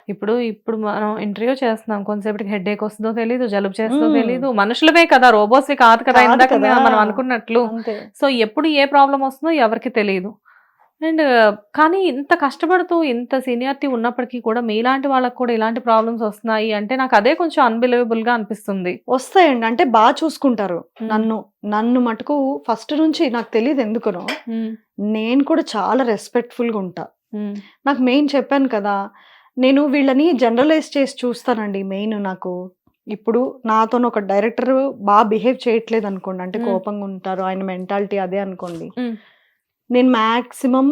ఇప్పుడు మనం ఇంటర్వ్యూ చేస్తున్నాం. కొంతసేపటికి హెడేక్ వస్తుందో తెలీదు, జలుబు చేస్తుందో తెలీదు. మనుషులమే కదా! రోబోట్స్‌వి కాదు కదా! కాదు ఇందాక కదా! మనం అనుకున్నట్లు. అంతే. సో, ఎప్పుడు ఏ ప్రాబ్లమ్ వస్తుందో ఎవరికీ తెలీదు. అండ్ కానీ ఇంత కష్టపడుతూ ఇంత సీనియారిటీ ఉన్నప్పటికీ కూడా మీలాంటి వాళ్ళకి కూడా ఇలాంటి ప్రాబ్లమ్స్ వస్తున్నాయి అంటే నాకు అదే కొంచెం అన్‌బిలీవబుల్‌గా అనిపిస్తుంది. వస్తాయండి. అంటే చూసుకుంటారు హ్మ్. నన్ను. నన్ను మటుకు ఫస్ట్ నుంచి నాకు తెలీదు ఎందుకనో, హ్మ్. నేను కూడా చాలా రెస్పెక్ట్‌ఫుల్‌గా ఉంటా. హ్మ్. నాకు మెయిన్ చెప్పాను కదా! నేను వీళ్ళని జనరలైజ్ చేసి చూస్తానండి మెయిన్ నాకు. ఇప్పుడు నాతోని ఒక డైరెక్టర్ బిహేవ్ చేయట్లేదనుకోండి, అంటే హ్మ్. కోపంగా ఉంటారు. ఆయన మెంటాలిటీ అదే అనుకోండి. హ్మ్. నేను మాక్సిమం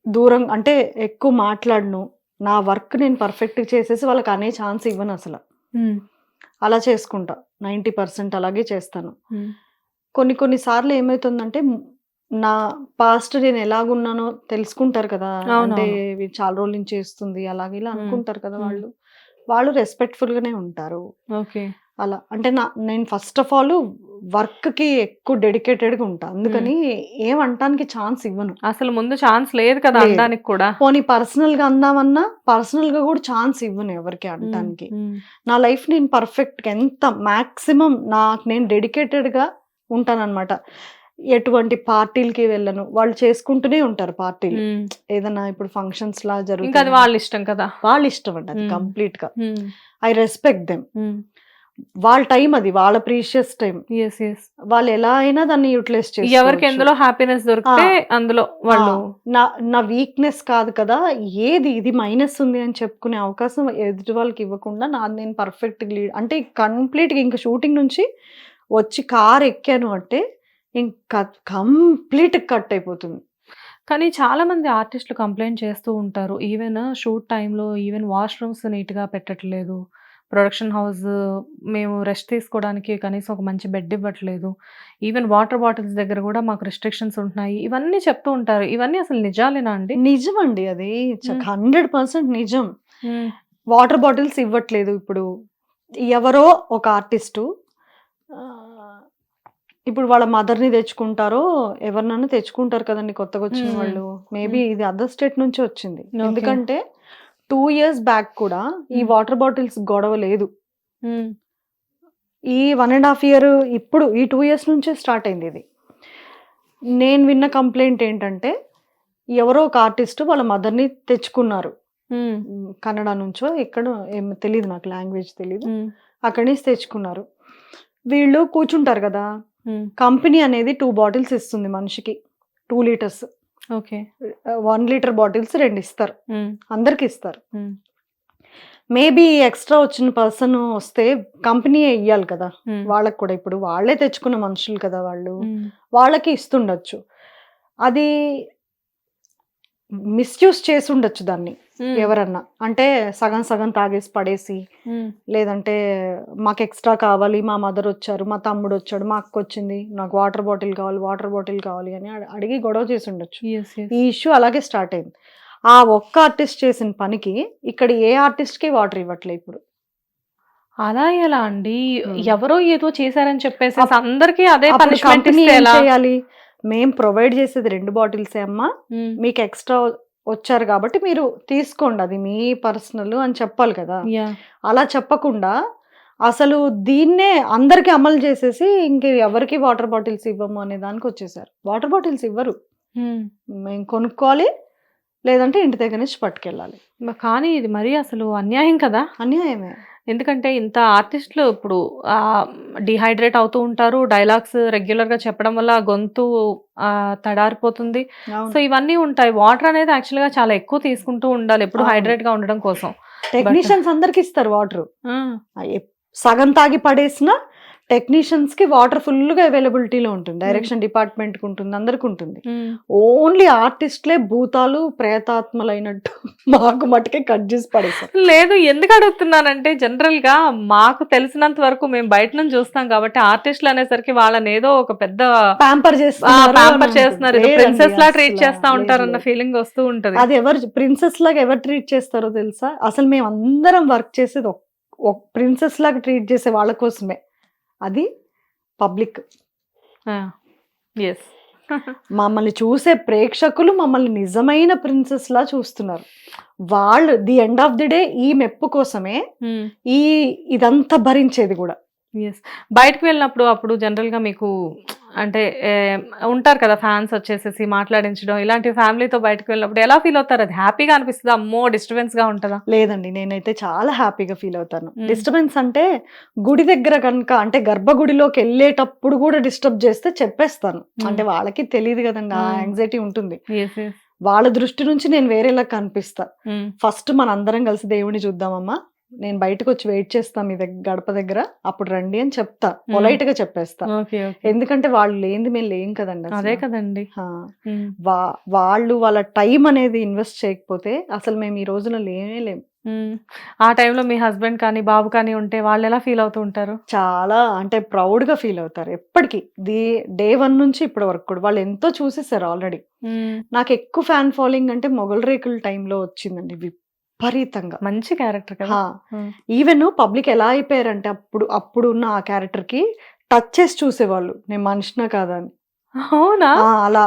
దూరం అంటే ఎక్కువ మాట్లాడను. నా వర్క్ నేను పర్ఫెక్ట్‌గా చేసేసి వాళ్ళకి అనే ఛాన్స్ ఇవ్వనసల. హ్మ్. అలా చేసుకుంటా. 90% అలాగే చేస్తాను. హ్మ్. కొన్ని కొన్ని సార్లు ఏమైతుందంటే నా పాస్ట్ నేను ఎలాగున్నానో తెలుసుకుంటారు కదా! అంటే అవునవును. చాలా రోజుల నుంచి చేస్తుంది అలాగే ఇలా హ్మ్. అనుకుంటారు కదా హ్మ్. వాళ్ళు. వాళ్ళు రెస్పెక్ట్‌ఫుల్‌గానే ఉంటారు. ఓకే. అలా. అంటే నేను ఫస్ట్ ఆఫ్ ఆల్ వర్క్‌కి ఎక్కువ డెడికేటెడ్‌గా ఉంటా. హ్మ్. అందుకని ఏమనటానికి ఛాన్స్ ఇవ్వను. అసలు ముందు ఛాన్స్ లేదు కదా! లేదు. అనడానికి కూడా. పోనీ పర్సనల్‌గా అందామన్నా, పర్సనల్‌గా గూడా ఛాన్స్ ఇవ్వను ఎవరికీ హ్మ్. అనటానికి. హ్మ్. నా లైఫ్ నేను పర్ఫెక్ట్‌గా ఎంత మాక్సిమం నాకు నేను డెడికేటెడ్‌గా ఉంటాననమాట. ఎటువంటి పార్టీలకి వెళ్ళను. వాళ్ళు చేసుకుంటూనే ఉంటారు పార్టీలు. హ్మ్. ఏదన్నా ఇప్పుడు ఫంక్షన్స్‌లా ఇంక అది జరుగుతున్నాయి. వాళ్ళ ఇష్టం కదా! వాళ్ళ ఇష్టం అండి అది హ్మ్. కంప్లీట్‌గా. హ్మ్. I respect them. హ్మ్. వాళ్ళ టైం అది. వాళ్ళ ప్రీషియస్ టైమ్. యెస్. యెస్. వాళ్ళు ఎలా అయినా దాన్ని యుటిలైజ్ ఎవరికి చేసుకోవచ్చు. ఎందులో హ్యాపీనెస్ ఆ! దొరికితే అందులో ఆ! వాళ్ళు నా నా వీక్‌నెస్ కాదు కదా! ఇది మైనస్ ఉంది అని చెప్పుకునే అవకాశం ఎదుటి వాళ్ళకి ఇవ్వకుండా నాది నేను పర్ఫెక్ట్‌గా అంటే కంప్లీట్‌గా ఇంక షూటింగ్ నుంచి వచ్చి కార్ ఎక్కాను అంటే ఇంక కంప్లీట్‌గా కట్ అయిపోతుంది. కానీ చాలామంది ఆర్టిస్టులు కంప్లెయింట్ చేస్తూ ఉంటారు. ఈవెన్ షూట్ టైమ్‌లో ఈవెన్ వాష్‌రూమ్స్ నీట్‌గా పెట్టట్లేదు. ప్రొడక్షన్ హౌస్ మేము రెస్ట్ తీసుకోవడానికి కనీసం ఒక మంచి బెడ్ ఇవ్వట్లేదు. ఈవెన్ వాటర్ బాటిల్స్ దగ్గర గూడా మాకు రిస్ట్రిక్షన్స్ ఉంటున్నాయి. ఇవన్నీ చెప్తూ ఉంటారు. ఇవన్నీ అసలు నిజాలేనా అండి? నిజమండి అది. హ్మ్. 100% నిజం. హ్మ్. వాటర్ బాటిల్స్ ఇవ్వట్లేదు ఇప్పుడు. ఎవరో ఒక ఆర్టిస్టు ఆహ్, ఇప్పుడు వాళ్ళ మదర్‌ని తెచ్చుకుంటారో, ఎవరినైనా తెచ్చుకుంటారు కదండీ కొత్తగొచ్చిన హ్మ్. వాళ్ళు. హ్మ్. మేబీ ఇది అదర్ స్టేట్ నుంచే వచ్చింది. ఓకే. ఎందుకంటే 2 ఇయర్స్ బ్యాక్ కూడా ఈ హ్మ్. వాటర్ బాటిల్స్ గొడవ లేదు. హ్మ్. ఈ 1 ½ ఇయర్ ఇప్పుడు ఈ 2 ఇయర్స్ నుంచే స్టార్ట్ అయిందిది. నేను విన్న కంప్లెయింట్ ఏంటంటే, ఎవరో ఒక ఆర్టిస్ట్ వాళ్ళ మదర్‌ని తెచ్చుకున్నారు. హ్మ్. కన్నడ నుంచో ఎక్కడో ఏమో తెలీదు నాకు లాంగ్వేజ్ తెలీదు. హ్మ్. అక్కడి నుంచి తెచ్చుకున్నారు. వీళ్ళు కూర్చుంటారు గదా! హ్మ్. కంపెనీ అనేది 2 బాటిల్స్ ఇస్తుంది మనిషికి. 2 లీటర్స్. ఓకే. 1 లీటర్ బాటిల్స్ 2 ఇస్తారు. హ్మ్. అందరికి ఇస్తారు. హ్మ్. మేబీ ఎక్స్‌ట్రా వచ్చిన పర్సన్ వస్తే కంపెనీయే ఇయ్యాలి కదా! హ్మ్. వాళ్ళకి కూడా ఇప్పుడు వాళ్ళే తెచ్చుకున్న మనుషులు కదా వాళ్ళు. హ్మ్. వాళ్ళకి ఇస్తుండొచ్చు. అది మిస్‌యూజ్ చేసుండొచ్చు దాన్ని హ్మ్. ఎవరన్నా. అంటే సగం సగం తాగేసి పడేసి, హ్మ్. లేదంటే మాకు ఎక్స్‌ట్రా కావాలి, మా మదరొచ్చారు, మా తమ్ముడొచ్చాడు, మా అక్కొచ్చింది, నాకు వాటర్ బాటిల్ కావాలి అని అడిగి గొడవ చేసుండొచ్చు. యెస్. ఈ యెస్. ఇష్యూ అలాగే స్టార్ట్ అయింది. ఆ ఒక్క ఆర్టిస్ట్ చేసిన పనికి ఇక్కడ ఏ ఆర్టిస్ట్‌కి వాటర్ ఇవ్వట్లే ఇప్పుడు. అలా ఎలా అండి? హ్మ్. ఎవరో ఏదో చేశారని చెప్పేసేసి అప్ అందరికి అదే అప్పుడు పనిష్మెంట్ కంపెనీ ఇస్తే ఏం ఎలా? చేయాలి? మేము ప్రొవైడ్ చేసేది 2 బాటిల్సే అమ్మా. హ్మ్. మీకు ఎక్స్‌ట్రా వచ్చారు కాబట్టి మీరు తీసుకోండి. అది మీ పర్సనల్ అని చెప్పాలి కదా! యాహ్! అలా చెప్పకుండా అసలు దీన్నే అందరికి అమలు చేసేసి ఇంక ఎవరికీ వాటర్ బాటిల్స్ ఇవ్వము అనే దానికొచ్చేసారు. వాటర్ బాటిల్స్ ఇవ్వరు. హ్మ్. మేము కొనుక్కోవాలి. లేదంటే ఇంటి దగ్గర నుంచి పట్టుకెళ్ళాలి. కానీ ఇది మరీ అసలు అన్యాయం కదా! అన్యాయమే. ఎందుకంటే ఇంత ఆర్టిస్ట్‌లు ఇప్పుడు డీహైడ్రేట్ అవుతూ ఉంటారు. డైలాగ్స్ రెగ్యులర్‌గా చెప్పడం వల్ల గొంతు తడారిపోతుంది. సో, అవును. ఇవన్నీ ఉంటాయి. వాటర్ అనేది యాక్చువల్‌గా చాలా ఎక్కువ తీసుకుంటూ ఉండాలి. ఎప్పుడు అవును. హైడ్రేట్‌గా ఉండడం కోసం. బట్ టెక్నీషియన్స్ అందరికి ఇస్తారు వాటరు. ఆ! సగం తాగి పడేసినా టెక్నీషియన్స్‌కి వాటర్ ఫుల్‌గా అవైలబిలిటీలో ఉంటుంది. హ్మ్. డైరెక్షన్ డిపార్ట్‌మెంట్‌కి ఉంటుంది. అందరికుంటుంది. హ్మ్. ఓన్లీ ఆర్టిస్ట్‌లే భూతాలు, ప్రేతాత్మలైనట్టు మాకు మట్టుకే కట్ జేసి పడేశారు. లేదు. ఎందుకు అడుగుతున్నానంటే జనరల్‌గా మాకు తెలిసినంత వరకు మేము బయట నుంచి చూస్తాం కాబట్టి ఆర్టిస్ట్‌లు అనేసరికి వాళ్ళనేదో ఒక పెద్ద ప్యాంపర్ జేస్తున్నారు అని ప్యాంపర్ అనుకుంటారు. చేస్తున్నారు. ఏదో లేదండి ప్రిన్సెస్‌లా ట్రీట్ అస్సల. చేస్తా లేదు ఉంటారన్న లేదు. ఫీలింగ్ వస్తూ ఉంటది. అది ప్రిన్సెస్‌లాగా ఎవరు ట్రీట్ చేస్తారో తెలుసా? అసలు మేమందరం వర్క్ చేసేది ప్రిన్సెస్‌లాగా ట్రీట్ చేసే వాళ్ళ కోసమే. అది పబ్లిక్. ఆ! యెస్. మమ్మల్ని చూసే ప్రేక్షకులు మమ్మల్ని నిజమైన ప్రిన్సెస్‌లా చూస్తున్నారు. వాళ్ళు the end of the day ఈ మెప్పు కోసమే హ్మ్. ఈ ఇదంతా భరించేది గూడా. యెస్. బయటకి వెళ్ళినప్పుడు అప్పుడు జనరల్‌గా మీకు అంటే ఉంటారు కదా! ఫ్యాన్స్ వచ్చేసేసి మాట్లాడించడం ఇలాంటి ఫ్యామిలీతో బయటకి వెళ్ళినప్పుడు ఎలా ఫీల్ అవుతారు? అది హ్యాపీగా అనిపిస్తదా? అమ్మో! డిస్టర్బెన్స్‌గా ఉంటదా? లేదండి. నేనైతే చాలా హ్యాపీగా ఫీల్ అవుతాను. హ్మ్. డిస్టర్బెన్స్ అంటే గుడి దగ్గర గనుక అంటే గర్భగుడిలోకెళ్ళేటప్పుడు గూడా డిస్టర్బ్ చేస్తే చెప్పేస్తాను. హ్మ్. అంటే వాళ్ళకి తెలీదు గదండీ! ఆ హ్మ్. యాంగ్జైటీ ఉంటుంది. యెస్. యెస్. వాళ్ళ దృష్టి నుంచి నేను వేరేలా కనిపిస్తా. హ్మ్. ఫస్ట్ మనందరం కలిసి దేవుడిని చూద్దామమ్మా. నేను బయటకొచ్చి వెయిట్ చేస్తా మీ గడప దగ్గర. అప్పుడు రండి అని చెప్తా. హ్మ్. పొలైట్‌గా చెప్పేస్తా. ఓకే. ఓకే. ఎందుకంటే వాళ్ళు లేనిది మేము లేం కదండీ అదే అసల. కదండీ! ఆ! హ్మ్. వా వాళ్ళు వాళ్ళ టైం అనేది ఇన్వెస్ట్ చేయకపోతే అసలు మేము ఈ రోజున లేనే లేము. హ్మ్. ఆ టైంలో మీ హస్బెండ్ కానీ, బాబు కానీ ఉంటే వాళ్ళెలా ఫీల్ అవుతూ ఉంటారు? చాలా అంటే ప్రౌడ్‌గా ఫీల్ అవుతారు. ఎప్పటికి డే 1 నుంచి ఇప్పటి వరకు కూడా. వాళ్ళు ఎంతో చూసేసారు ఆల్రెడీ. హ్మ్. నాకెక్కువ ఫ్యాన్ ఫాలోయింగ్ అంటే మొగలి రేకుల టైంలో వచ్చిందండి విపరీతంగా. మంచి క్యారెక్టర్ కదా! ఆ! హ్మ్. ఈవెన్ పబ్లిక్ ఎలా అయిపోయారంటే అప్పుడున్న ఆ క్యారెక్టర్‌కి టచ్ చేసి చూసేవాళ్ళు. నేను మనిషినా కాదా అని. అవునా? అలా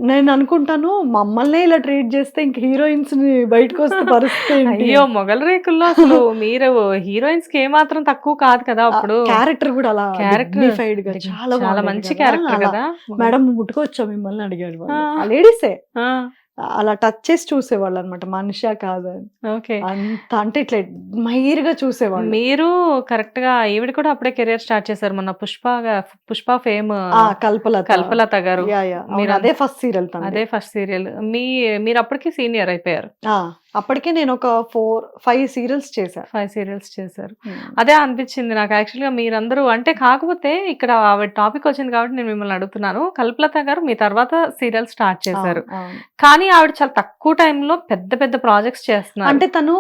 నేననుకుంటాను మమ్మల్నే ఇలా ట్రీట్ చేస్తే ఇంక హీరోయిన్స్‌ని బయటకొస్తే పరిస్థితి ఏంటి అయ్యో! అని. మొగలి రేకుల్లో అసలు మీరు హీరోయిన్స్‌కి ఏమాత్రం తక్కువ కాదు కదా! అప్పుడు. క్యారెక్టర్ గూడా అలా క్యారెక్టర్ డిగ్నిఫైడ్‌గా చాలా చాలా బాగుండేది మంచి కదా! క్యారెక్టర్ అలా కదా! మేడం ముట్టుకోవచ్చా మిమ్మల్ని అడిగారు ఆ! వాళ్ళు. ఆ లేడీసే. ఆ! అలా టచ్ చేసి చూసేవాళ్ళనమాట. మనిషా కాదా అని. ఓకే. అంత అంటే ఇట్లా అడ్మైర్‌గా చూసేవాళ్ళు. మీరు కరెక్ట్‌గా ఈవిడ కూడా అప్పుడే కెరియర్ స్టార్ట్ చేశారు. మొన్న 'పుష్ప' ఫేమ్ కల్పలత. కల్పలత గారు. యాహ్! అవును. మీరన్ అదే ఫస్ట్ సీరియల్ తనది. అదే ఫస్ట్ సీరియల్. మీరప్పటికి సీనియర్ అయిపోయారు. ఆ! అప్పటికే నేనొక 5 సీరియల్స్ చేశా. 5 సీరియల్స్ చేశారు. హ్మ్. అదే అనిపించింది నాకు యాక్చువల్‌గా మీరందరూ అంటే కాకపోతే ఇక్కడ ఆవిడ టాపిక్ వచ్చింది కాబట్టి నేను మిమ్మల్ని అడుగుతున్నాను. కల్పలత గారు మీ తర్వాత సీరియల్ స్టార్ట్ చేశారు. అవును. అవును. కానీ ఆవిడ చాలా తక్కువ టైంలో పెద్ద పెద్ద ప్రాజెక్ట్స్ చేస్తున్నారు. అంటే తను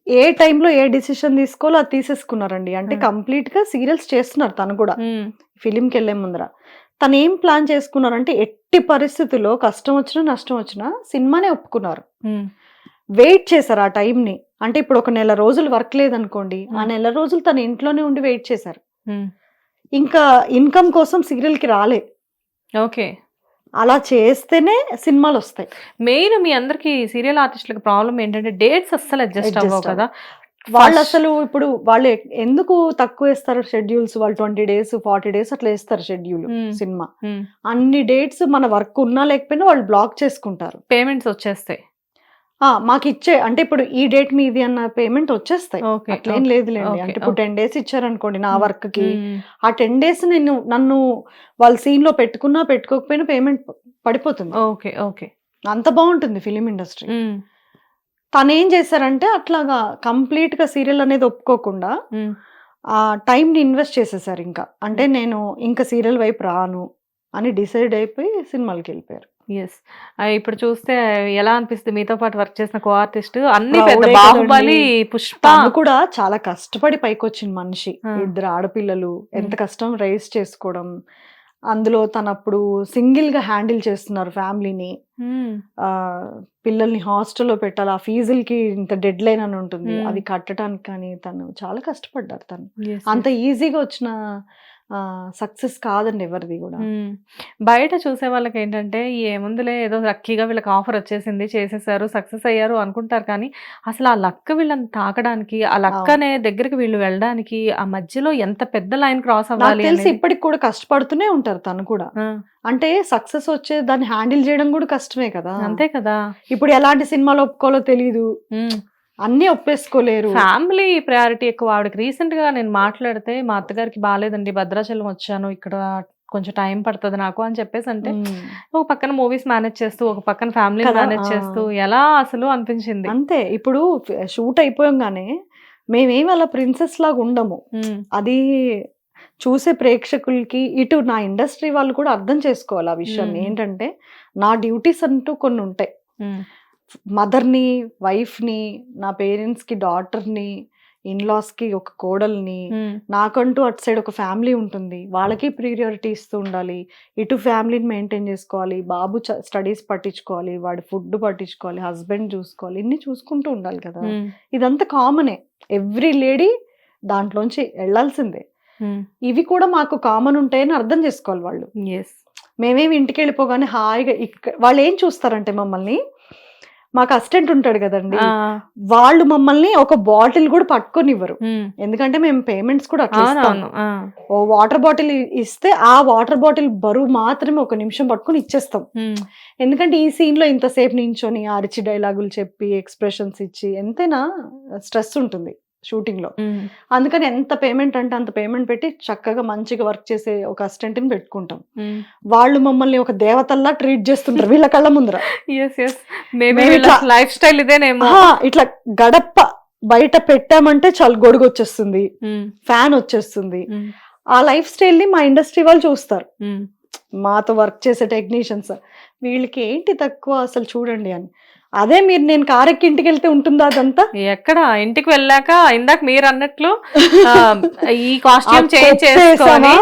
ఏ టైంలో ఏ డిసిషన్ తీసుకోవాలో అది తీసేసుకున్నారండి. అంటే హ్మ్. కంప్లీట్‌గా సీరియల్స్ చేస్తున్నారు తను కూడా. హ్మ్. ఫిల్మ్‌కెళ్ళే ముందర. తనేం ప్లాన్ చేసుకున్నారంటే ఎట్టి పరిస్థితుల్లో కష్టం వచ్చినా, నష్టం వచ్చినా సినిమానే ఒప్పుకున్నారు. హ్మ్. వెయిట్ చేశారు ఆ టైంని. అంటే ఇప్పుడు ఒక నెల రోజులు వర్క్ లేదనుకోండి. ఆ హ్మ్. నెల రోజులు తను ఇంట్లోనే ఉండి వెయిట్ చేశారు. హ్మ్. ఇంకా ఇన్‌కమ్ కోసం సీరియల్‌కి రాలే. ఓకే. అలా చేస్తేనే సినిమాలొస్తాయి. మెయిన్ మీ అందరికి సీరియల్ ఆర్టిస్ట్‌లకి ప్రాబ్లమ్ ఏంటంటే డేట్స్ అస్సలు అడ్జస్ట్ అవ్వవు అడ్జస్ట్ కదా! అవ్వవు. వాళ్ళసలు ఇప్పుడు వాళ్ళు ఎందుకు తక్కువేస్తారు షెడ్యూల్స్ వాళ్ళు 20 డేస్, 40 డేస్ అట్లా ఏస్తారు షెడ్యూల్ హ్మ్. సినిమా. హ్మ్. అన్ని డేట్స్ మన వర్క్ ఉన్నా లేకపోయినా వాళ్ళు బ్లాక్ చేసుకుంటారు. పేమెంట్స్ వచ్చేస్తాయి. మాకిచ్చే అంటే ఇప్పుడు ఈ డేట్ మీది అన్న పేమెంట్ వచ్చేస్తాయి. ఓకే. అట్లేం ఓకే. లేదులెండి. ఓకే. అంటే ఇప్పుడు ఓకే. 10 డేస్ ఇచ్చారనుకోండి నా హ్మ్. వర్క్‌కి. హ్మ్. ఆ 10 డేస్ నన్ను వాళ్ళు సీన్‌లో పెట్టుకున్నా, పెట్టుకోకపోయినా పేమెంట్ పడిపోతుంది. ఓకే. ఓకే. అంత బావుంటుంది ఫిల్మ్ ఇండస్ట్రీ. హ్మ్. తనేం చేశారంటే అట్లాగా కంప్లీట్‌గా సీరియల్ అనేది ఒప్పుకోకుండా హ్మ్. ఆ టైమ్‌ని ఇన్వెస్ట్ చేసేసారింక. అంటే హ్మ్. నేను ఇంక సీరియల్ వైపు రాను అని డిసైడ్ అయిపోయి సినిమాలకెళ్ళిపోయారు. యెస్. ఇప్పుడు చూస్తే ఎలా అనిపిస్తది మీతో పాటు వర్క్ చేసిన కో ఆర్టిస్ట్ అన్నీ పెద్ద ప్రౌడే కదండీ! 'బాహుబలి', 'పుష్ప'. తను కూడా చాలా కష్టపడి పైకొచ్చిన మనిషి. ఆ! ఇద్దరు ఆడపిల్లలు. ఎంత హ్మ్. కష్టం రైజ్ చేసుకోవడం. అందులో తనప్పుడు సింగిల్‌గా హ్యాండిల్ చేస్తున్నారు ఫ్యామిలీని. హ్మ్. పిల్లల్ని హాస్టల్‌లో పెట్టాలి. ఆ ఫీజులకి ఇంత డెడ్‌లైన్ అని ఉంటుంది. హ్మ్. అవి కట్టడానికి కానీ తను చాలా కష్టపడ్డారు తను. యెస్. అంత యెస్. ఈజీగా వచ్చిన సక్సెస్ కాదండి ఎవరిది గూడా. హ్మ్. బయట చూసే వాళ్ళకేంటంటే ఏముందిలే ఏదో లక్కీగా వీళ్ళకి ఆఫర్ వచ్చేసింది, చేసేసారు, సక్సెస్ అయ్యారు అనుకుంటారు కానీ, అసలు ఆ లక్ వీళ్ళని తాకడానికి, ఆ లక్ అవును. అనే దగ్గరికి వీళ్ళు వెళ్ళడానికి, ఆ మధ్యలో ఎంత పెద్ద లైన్ క్రాస్ నాకు అవ్వాలి తెలిసి అనేది. ఇప్పటికి కూడా కష్టపడుతూనే ఉంటారు తను కూడా. ఆ! అంటే సక్సెస్ వచ్చే దాన్ని హ్యాండిల్ చేయడం గూడా కష్టమే కదా! అంతే కదా! ఇప్పుడు ఎలాంటి సినిమాలు ఒప్పుకోవాలో తెలీదు. హ్మ్. అన్నీ ఒప్పేసుకోలేరు. ఫ్యామిలీ ప్రయారిటీ ఎక్కువ. ఆవిడకి రీసెంట్‌గా నేను మాట్లాడితే, మా అత్తగారికి బాలేదండి. భద్రాచలం వచ్చాను. ఇక్కడ కొంచెం టైం పడతది నాకు అని చెప్పేసంటే, హ్మ్. ఒక పక్కన మూవీస్ మేనేజ్ చేస్తూ, ఒక పక్కన ఫ్యామిలీని కదా! మేనేజ్ చేస్తూ ఎలా అసలు అనిపించింది. అంతే. ఇప్పుడు షూట్ అయిపోయంగానే మేమేమి అలా ప్రిన్సెస్ లాగా ఉండము. హ్మ్. అది చూసే ప్రేక్షకులకి ఇటు నా ఇండస్ట్రీ వాళ్ళు కూడా అర్థం చేసుకోవాలి ఆ విషయాన్ని. హ్మ్. ఏంటంటే నా డ్యూటీస్ అంటూ కొన్నుంటాయి. హ్మ్. మదర్‌ని, వైఫ్‌ని, నా పేరెంట్స్‌కి డాటర్‌ని, ఇన్‌లాస్‌కి ఒక కోడల్ని, హ్మ్. నాకంటూ అటు సైడ్ ఒక ఫ్యామిలీ ఉంటుంది. వాళ్ళకి ప్రియారిటీ ఇస్తూ ఉండాలి. ఇటు ఫ్యామిలీని మెయింటైన్ చేసుకోవాలి. బాబు స్టడీస్ పట్టించుకోవాలి. వాడి ఫుడ్ పట్టించుకోవాలి. హస్బెండ్ చూసుకోవాలి. ఇన్ని చూసుకుంటూ ఉండాలి కదా! హ్మ్. ఇదంతా కామనే. ఎవ్రి లేడీ దాంట్లోంచి ఎళ్ళాల్సిందే. ఇవి కూడా మాకు కామన్ ఉంటాయని అర్థం చేసుకోవాలి వాళ్ళు. మేమేమి ఇంటికి వెళ్ళిపోగానే హాయిగా వాళ్ళు ఏం చూస్తారంటే మమ్మల్ని, మాకు అసిస్టెంట్ ఉంటాడు కదండి, వాళ్ళు మమ్మల్ని ఒక బాటిల్ కూడా పట్టుకొని ఇవ్వరు. ఎందుకంటే మేము పేమెంట్స్ కూడా అట్లా ఇస్తాము. ఓ వాటర్ బాటిల్ ఇస్తే ఆ వాటర్ బాటిల్ బరువు మాత్రమే 1 నిమిషం పట్టుకొని ఇచ్చేస్తాం. ఎందుకంటే ఈ సీన్ లో ఇంతసేపు నించొని అరిచి డైలాగులు చెప్పి ఎక్స్ప్రెషన్స్ ఇచ్చి ఎంతైనా స్ట్రెస్ ఉంటుంది షూటింగ్ లో. అందుకని ఎంత పేమెంట్ అంటే అంత పేమెంట్ పెట్టి చక్కగా మంచిగా వర్క్ చేసే ఒక అసిస్టెంట్ ని పెట్టుకుంటాం. వాళ్ళు మమ్మల్ని ఒక దేవతల్లా ట్రీట్ చేస్తుంటారు వీళ్ళ కళ్ళ ముందర. లైఫ్ స్టైల్ ఇదేనేమో. ఇట్లా గడప బయట పెట్టామంటే చాలా గొడుగు వచ్చేస్తుంది, ఫ్యాన్ వచ్చేస్తుంది. ఆ లైఫ్ స్టైల్ ని మా ఇండస్ట్రీ వాళ్ళు చూస్తారు. మాతో వర్క్ చేసే టెక్నీషియన్స్ వీళ్ళకి ఏంటి తక్కువ అసలు చూడండి అని. అదే మీరు నేను కారెక్కి ఇంటికి వెళ్తే ఉంటుందా అదంతా? ఎక్కడ ఇంటికి వెళ్ళాక ఇందాక మీరు అన్నట్లు ఈ కాస్ట్యూమ్ చేంజ్ చేసుకొని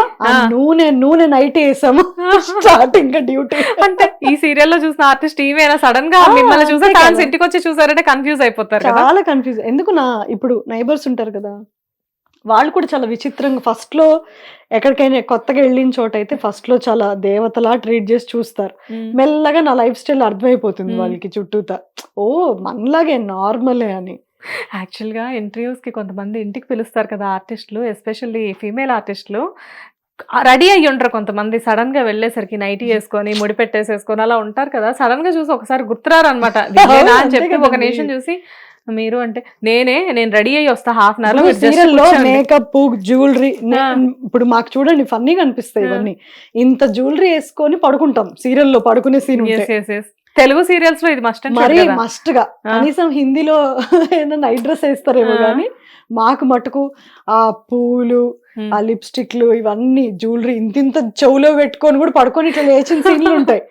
నూనె నైట్ వేసాము స్టార్టింగ్ డ్యూటీ. అంటే ఈ సీరియల్ లో చూసిన ఆర్టిస్ట్ ఈమెనా సడన్ గా మిమ్మల్ని చూసే ఫ్యాన్స్ ఇంటికి వచ్చి చూసారంటే కన్ఫ్యూజ్ అయిపోతారు. చాలా కన్ఫ్యూజ్. ఎందుకు ఇప్పుడు నైబర్స్ ఉంటారు కదా, వాళ్ళు కూడా చాలా విచిత్రంగా ఫస్ట్ లో ఎక్కడికైనా కొత్తగా వెళ్ళిన చోట అయితే ఫస్ట్ లో చాలా దేవతలా ట్రీట్ చేసి చూస్తారు. మెల్లగా నా లైఫ్ స్టైల్ అర్థమైపోతుంది వాళ్ళకి చుట్టూతా, ఓ మనలాగే నార్మలే అని. యాక్చువల్ గా ఇంటర్వ్యూస్ కి కొంతమంది ఇంటికి పిలుస్తారు కదా ఆర్టిస్టులు, ఎస్పెషల్లీ ఫీమేల్ ఆర్టిస్టులు, రెడీ అయ్యి ఉంటారు కొంతమంది. సడన్ గా వెళ్ళేసరికి నైటీ వేసుకొని ముడి పెట్టేసేసుకొని అలా ఉంటారు కదా, సడన్ గా చూసి ఒకసారి గుర్తురారు అనమాట అని చెప్పి ఒక నిమిషం చూసి మీరు అంటే నేను రెడీ అయ్యి వస్తా హాఫ్ అన్ అవర్. సీరియల్లో మేకప్ జ్యువెలరీ ఇప్పుడు మాకు చూడండి ఫన్నీగా అనిపిస్తాయి ఇవన్నీ. ఇంత జ్యువెలరీ వేసుకొని పడుకుంటాం సీరియల్లో, పడుకునే సీన్. తెలుగు సీరియల్స్ లో ఇది మస్ట్ మరీ మస్ట్ గా. కనీసం హిందీలో ఏదైనా నైట్ డ్రెస్ వేస్తారేమో కానీ మాకు మటుకు ఆ పూలు ఆ లిప్స్టిక్లు ఇవన్నీ జ్యువెలరీ ఇంత చెవులో పెట్టుకొని కూడా పడుకొని ఇట్లా లేచిన సీన్లు ఉంటాయి.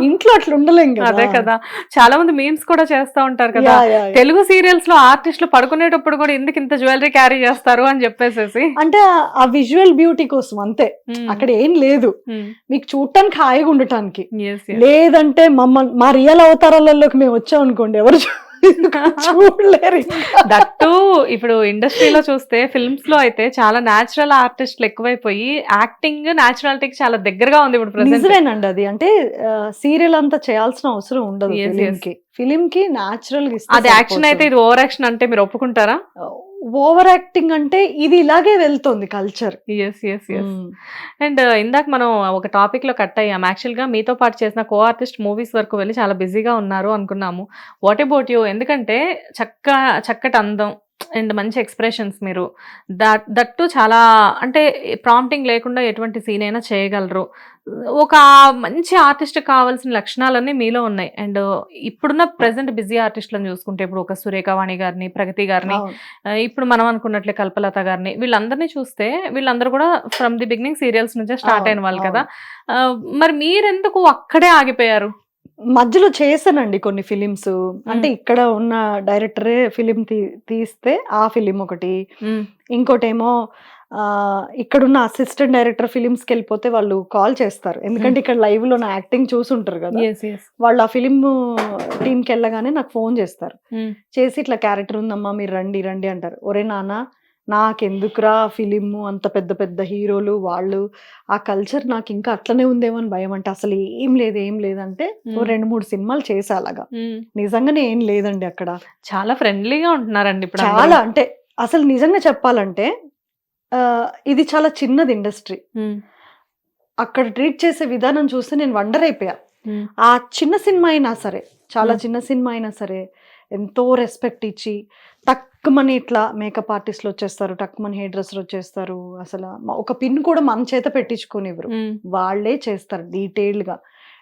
ఇంట్లో అట్లా ఉండలేం కదా. అదే కదా, చాలా మంది మీమ్స్ కూడా చేస్తా ఉంటారు కదా తెలుగు సీరియల్స్ లో ఆర్టిస్టులు పడుకునేటప్పుడు కూడా ఎందుకు ఇంత జ్యువెలరీ క్యారీ చేస్తారు అని చెప్పేసి. అంటే ఆ విజువల్ బ్యూటీ కోసం అంతే, అక్కడ ఏం లేదు. మీకు చూడటానికి హాయిగా ఉండటానికి. లేదంటే మా రియల్ అవతారాలలోకి మేము వచ్చాం అనుకోండి ఎవరు చూడలేరు. దట్టు ఇప్పుడు ఇండస్ట్రీలో చూస్తే ఫిల్మ్స్ లో అయితే చాలా న్యాచురల్ ఆర్టిస్టులు ఎక్కువైపోయి యాక్టింగ్ న్యాచురాలిటీకి చాలా దగ్గరగా ఉంది ఇప్పుడు ప్రెజెంట్. నిజమేనండి అది. అంటే సీరియల్ అంతా చేయాల్సిన అవసరం ఉండదు ఫిలిం కి న్యాచురల్ గా. అది యాక్షన్ అయితే ఇది ఓవర్ యాక్షన్ అంటే మీరు ఒప్పుకుంటారా? ఓవర్ యాక్టింగ్ అంటే ఇది ఇలాగే వెళ్తుంది కల్చర్. అండ్ ఇందాక మనం ఒక టాపిక్ లో కట్ అయ్యాం. యాక్చువల్ గా మీతో పాటు చేసిన కో ఆర్టిస్ట్ మూవీస్ వరకు వెళ్ళి చాలా బిజీగా ఉన్నారు అనుకున్నాము. What about you? ఎందుకంటే చక్కటి అందం అండ్ మంచి ఎక్స్ప్రెషన్స్, మీరు దట్టు చాలా అంటే ప్రాంప్టింగ్ లేకుండా ఎటువంటి సీన్ అయినా చేయగలరు. ఒక మంచి ఆర్టిస్ట్ కావాల్సిన లక్షణాలన్నీ మీలో ఉన్నాయి. అండ్ ఇప్పుడున్న ప్రెసెంట్ బిజీ ఆర్టిస్టులను చూసుకుంటే ఇప్పుడు ఒక సురేఖవాణి గారిని, ప్రగతి గారిని, ఇప్పుడు మనం అనుకున్నట్లే కల్పలత గారిని, వీళ్ళందరినీ చూస్తే వీళ్ళందరూ కూడా ఫ్రమ్ ది బిగినింగ్ సీరియల్స్ నుంచే స్టార్ట్ అయిన వాళ్ళు కదా. మరి మీరెందుకు అక్కడే ఆగిపోయారు? మధ్యలో చేశానండి కొన్ని ఫిలిమ్స్. అంటే ఇక్కడ ఉన్న డైరెక్టరే ఫిలిం తీస్తే ఆ ఫిలిం ఒకటి, ఇంకోటేమో ఇక్కడున్న అసిస్టెంట్ డైరెక్టర్ ఫిలిమ్స్కి వెళ్ళిపోతే వాళ్ళు కాల్ చేస్తారు. ఎందుకంటే ఇక్కడ లైవ్ లో నా యాక్టింగ్ చూసుంటారు కదా, వాళ్ళు ఆ ఫిలిం టీంకి వెళ్ళగానే నాకు ఫోన్ చేస్తారు. చేసి ఇట్లా క్యారెక్టర్ ఉందమ్మా మీరు రండి రండి అంటారు. ఒరే నాన్న నాకెందుకురా ఫిలిం, అంత పెద్ద పెద్ద హీరోలు వాళ్ళు, ఆ కల్చర్ నాకు ఇంకా అట్లనే ఉందేమో అని భయం. అంటే అసలు ఏం లేదంటే 2-3 సినిమాలు చేసా అలాగా. నిజంగానే ఏం లేదండి అక్కడ. చాలా ఫ్రెండ్లీగా ఉంటున్నారండి ఇప్పుడు. చాలా అంటే అసలు నిజంగా చెప్పాలంటే ఇది చాలా చిన్నది ఇండస్ట్రీ. అక్కడ ట్రీట్ చేసే విధానం చూస్తే నేను వండర్ అయిపోయా. ఆ చిన్న సినిమా అయినా సరే, చాలా చిన్న సినిమా అయినా సరే ఎంతో రెస్పెక్ట్ ఇచ్చి టక్కుమని ఇట్లా మేకప్ ఆర్టిస్టులు వచ్చేస్తారు, టక్కుమని హెయిర్ డ్రెస్సర్ వచ్చేస్తారు. అసలు ఒక పిన్ కూడా మన చేత పెట్టించుకోనివ్వరు, వాళ్ళే చేస్తారు డీటెయిల్డ్ గా.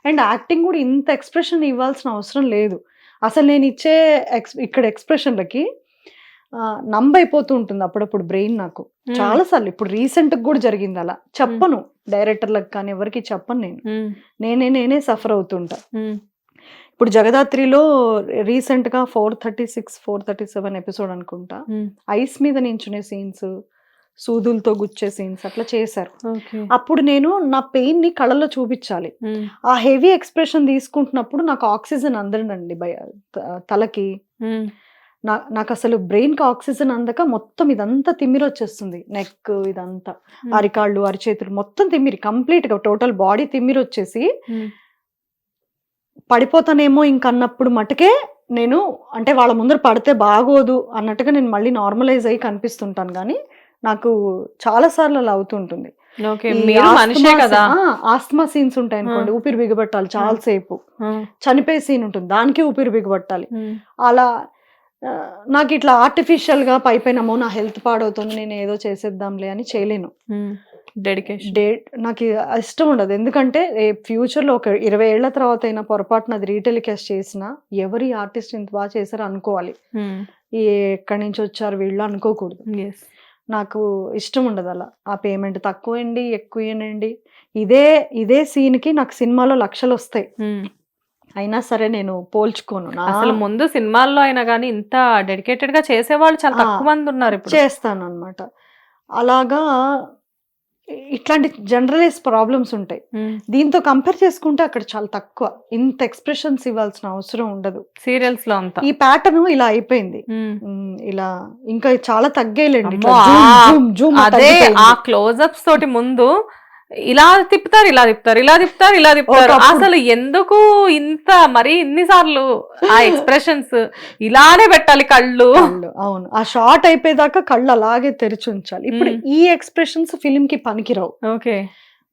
అండ్ యాక్టింగ్ కూడా ఇంత ఎక్స్ప్రెషన్ ఇవ్వాల్సిన అవసరం లేదు. అసలు నేను ఇచ్చే ఇక్కడ ఎక్స్ప్రెషన్లకి నంబైపోతూ ఉంటుంది అప్పుడప్పుడు బ్రెయిన్ నాకు చాలా సార్లు. ఇప్పుడు రీసెంట్ కూడా జరిగింది అలా. చెప్పను డైరెక్టర్లకు కానీ ఎవరికి చెప్పను, నేనే సఫర్ అవుతుంటా. ఇప్పుడు జగదాత్రిలో రీసెంట్ గా 436-437 ఎపిసోడ్ అనుకుంటా, ఐస్ మీద నించునే సీన్స్, సూదులతో గుచ్చే సీన్స్ అట్లా చేశారు. అప్పుడు నేను నా పెయిన్ ని కళ్ళలో చూపించాలి. ఆ హెవీ ఎక్స్ప్రెషన్ తీసుకుంటున్నప్పుడు నాకు ఆక్సిజన్ అందనండి తలకి. నాకు అసలు బ్రెయిన్కి ఆక్సిజన్ అందక మొత్తం ఇదంతా తిమ్మిరి వచ్చేస్తుంది, నెక్ ఇదంతా, అరికాళ్ళు అరిచేతులు మొత్తం తిమ్మిరి, కంప్లీట్గా టోటల్ బాడీ తిమ్మిరి వచ్చేసి పడిపోతానేమో ఇంకన్నప్పుడు మటుకే నేను అంటే వాళ్ళ ముందర పడితే బాగోదు అన్నట్టుగా నేను మళ్ళీ నార్మలైజ్ అయ్యి కనిపిస్తుంటాను. కానీ నాకు చాలా సార్లు అలా అవుతుంటుంది. ఆస్తమా సీన్స్ ఉంటాయి అనుకోండి, ఊపిరి బిగబట్టాలి చాలాసేపు, చనిపోయే సీన్ ఉంటుంది దానికి ఊపిరి బిగబట్టాలి. అలా నాకు ఇట్లా ఆర్టిఫిషియల్ గా పైపోయినామో నా హెల్త్ పాడవుతుంది నేను ఏదో చేసేద్దాంలే అని చేయలేను. నాకు ఇష్టం ఉండదు. ఎందుకంటే ఫ్యూచర్ లో ఒక 20 ఏళ్ల తర్వాత అయినా పొరపాటున అది రీటెలికాస్ట్ చేసినా ఎవరి ఆర్టిస్ట్ ఇంత బాగా చేశారు అనుకోవాలి, ఎక్కడి నుంచి వచ్చారు వీళ్ళు అనుకోకూడదు. నాకు ఇష్టం ఉండదు అలా. ఆ పేమెంట్ తక్కువండి ఎక్కువేనండి, ఇదే సీన్ కి నాకు సినిమాలో లక్షలు వస్తాయి, అయినా సరే నేను పోల్చుకోను. అసలు ముందు సినిమాల్లో అయినా కానీ ఇంత డెడికేటెడ్ గా చేసేవాళ్ళు చాలా తక్కువ మంది ఉన్నారు. చేస్తాను అనమాట. అలాగా ఇట్లాంటి జనరలైజ్ ప్రాబ్లమ్స్ ఉంటాయి. దీంతో కంపేర్ చేసుకుంటే అక్కడ చాలా తక్కువ, ఇంత ఎక్స్ప్రెషన్స్ ఇవ్వాల్సిన అవసరం ఉండదు సీరియల్స్ లో అంతా. ఈ ప్యాటర్న్ ఇలా అయిపోయింది, ఇలా ఇంకా చాలా తగ్గేలేండి. అదే ఆ క్లోజ్అప్స్ తోటి ముందు ఇలా తిప్పుతారు ఇలా తిప్పుతారు ఇలా తిప్పుతారు ఇలా తిప్పుతారు, అసలు ఎందుకు ఇంత మరి ఇన్నిసార్లు ఆ ఎక్స్ప్రెషన్స్ ఇలానే పెట్టాలి కళ్ళు. అవును, ఆ షార్ట్ అయిపోయేదాకా కళ్ళు అలాగే తెరిచి ఉంచాలి. ఇప్పుడు ఈ ఎక్స్ప్రెషన్స్ ఫిలిం కి పనికిరావు. ఓకే,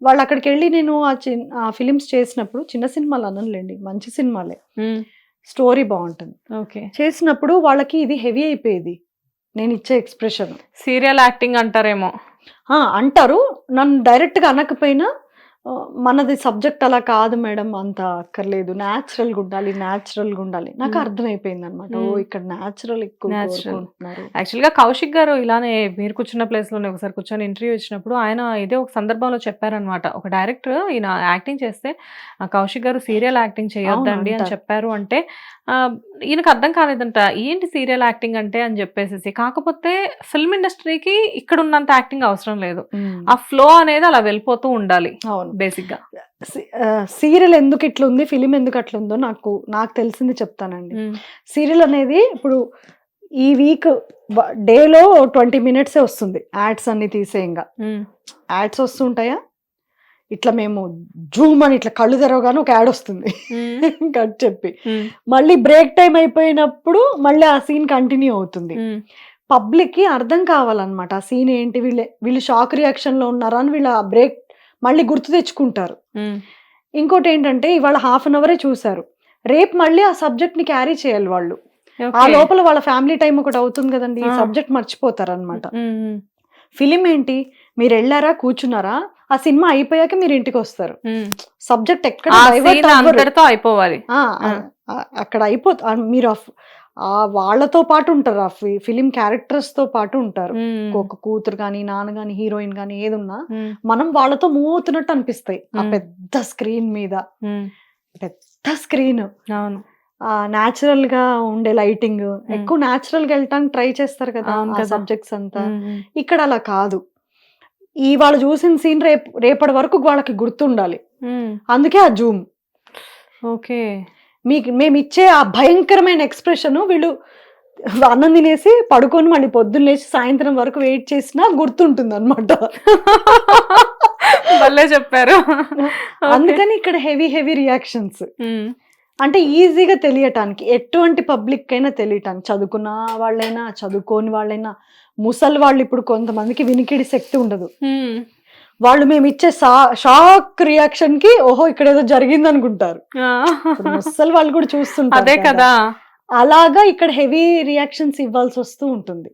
వాళ్ళు అక్కడికి వెళ్ళి నేను ఆ ఫిలిమ్స్ చేసినప్పుడు, చిన్న సినిమాలు అనలేండి మంచి సినిమాలే, స్టోరీ బాగుంటుంది, ఓకే చేసినప్పుడు వాళ్ళకి ఇది హెవీ అయిపోయేది నేను ఇచ్చే ఎక్స్ప్రెషన్. సీరియల్ యాక్టింగ్ అంటారేమో. అంటారు, నన్ను డైరెక్ట్గా అనకపోయినా మనది సబ్జెక్ట్ అలా కాదు మేడం, అంత అక్కర్లేదు, న్యాచురల్గా ఉండాలి. నాకు అర్థమైపోయింది అనమాట, ఓ ఇక్కడ న్యాచురల్ ఎక్కువ. యాక్చువల్గా కౌశిక్ గారు ఇలానే మీరు కూర్చున్న ప్లేస్ లోనే ఒకసారి కూర్చొని ఇంటర్వ్యూ ఇచ్చినప్పుడు ఆయన ఇదే ఒక సందర్భంలో చెప్పారనమాట. ఒక డైరెక్టర్ ఈయన యాక్టింగ్ చేస్తే కౌశిక్ గారు సీరియల్ యాక్టింగ్ చేయొద్దండి అని చెప్పారు. అంటే ఈయనకు అర్థం కాలేదంట ఏంటి సీరియల్ యాక్టింగ్ అంటే అని చెప్పేసి. కాకపోతే ఫిల్మ్ ఇండస్ట్రీకి ఇక్కడ ఉన్నంత యాక్టింగ్ అవసరం లేదు, ఆ ఫ్లో అనేది అలా వెళ్ళిపోతూ ఉండాలి. బేసిక్ గా సీరియల్ ఎందుకు ఇట్లా ఉంది, ఫిలిం ఎందుకు అట్లా ఉందో నాకు తెలిసింది చెప్తానండి. సీరియల్ అనేది ఇప్పుడు ఈ వీక్ డేలో 20 minutes వస్తుంది, యాడ్స్ అన్ని తీసేయంగా యాడ్స్ వస్తుంటాయా, ఇట్లా మేము జూమ్ అని ఇట్లా కళ్ళు తెరవగానే ఒక యాడ్ వస్తుంది కట్ చెప్పి, మళ్ళీ బ్రేక్ టైం అయిపోయినప్పుడు మళ్ళీ ఆ సీన్ కంటిన్యూ అవుతుంది. పబ్లిక్ కి అర్థం కావాలన్నమాట ఆ సీన్ ఏంటి, వీళ్ళు షాక్ రియాక్షన్ లో ఉన్నారా అని వీళ్ళ బ్రేక్ మళ్ళీ గుర్తు తెచ్చుకుంటారు. ఇంకోటి ఏంటంటే ఇవాళ 1/2 hour చూసారు, రేపు మళ్ళీ ఆ సబ్జెక్ట్ ని క్యారీ చేయాలి వాళ్ళు, ఆ లోపల వాళ్ళ ఫ్యామిలీ టైం ఒకటి అవుతుంది కదండి, ఈ సబ్జెక్ట్ మర్చిపోతారు అనమాట. ఫిలిం ఏంటి, మీరు వెళ్ళారా కూర్చున్నారా, ఆ సినిమా అయిపోయాక మీరు ఇంటికి వస్తారు, సబ్జెక్ట్ ఎక్కడ అయిపోవాలి, అక్కడ మీరు వాళ్ళతో పాటు ఉంటారు, ఆ ఫిలిం క్యారెక్టర్స్ తో పాటు ఉంటారు. ఒక కూతురు గాని నాన్న గాని హీరోయిన్ గాని ఏదున్నా మనం వాళ్ళతో మూవ్ అవుతున్నట్టు అనిపిస్తాయి ఆ పెద్ద స్క్రీన్ మీద. పెద్ద స్క్రీన్, న్యాచురల్ గా ఉండే లైటింగ్, ఎక్కువ న్యాచురల్ గా వెళ్ళటానికి ట్రై చేస్తారు కదా సబ్జెక్ట్స్ అంతా. ఇక్కడ అలా కాదు, వాళ్ళు చూసిన సీన్ రేపటి వరకు వాళ్ళకి గుర్తుండాలి, అందుకే ఆ జూమ్. ఓకే, మేము ఇచ్చే ఆ భయంకరమైన ఎక్స్ప్రెషన్ వీళ్ళు అన్నం తినేసి పడుకొని మళ్ళీ పొద్దున్న లేచి సాయంత్రం వరకు వెయిట్ చేసినా గుర్తుంటుంది అనమాట. చెప్పారు. అందుకని ఇక్కడ హెవీ రియాక్షన్స్, అంటే ఈజీగా తెలియటానికి, ఎటువంటి పబ్లిక్ అయినా తెలియటానికి, చదువుకున్న వాళ్ళైనా చదువుకోని వాళ్ళైనా, ముసలి వాళ్ళు ఇప్పుడు కొంతమందికి వినికిడి శక్తి ఉండదు, వాళ్ళు మేము ఇచ్చే షాక్ రియాక్షన్ కి ఓహో ఇక్కడ ఏదో జరిగింది అనుకుంటారు, ముసలి వాళ్ళు కూడా చూస్తుంటారు. అదే కదా, అలాగా ఇక్కడ హెవీ రియాక్షన్స్ ఇవ్వాల్సి వస్తూ ఉంటుంది.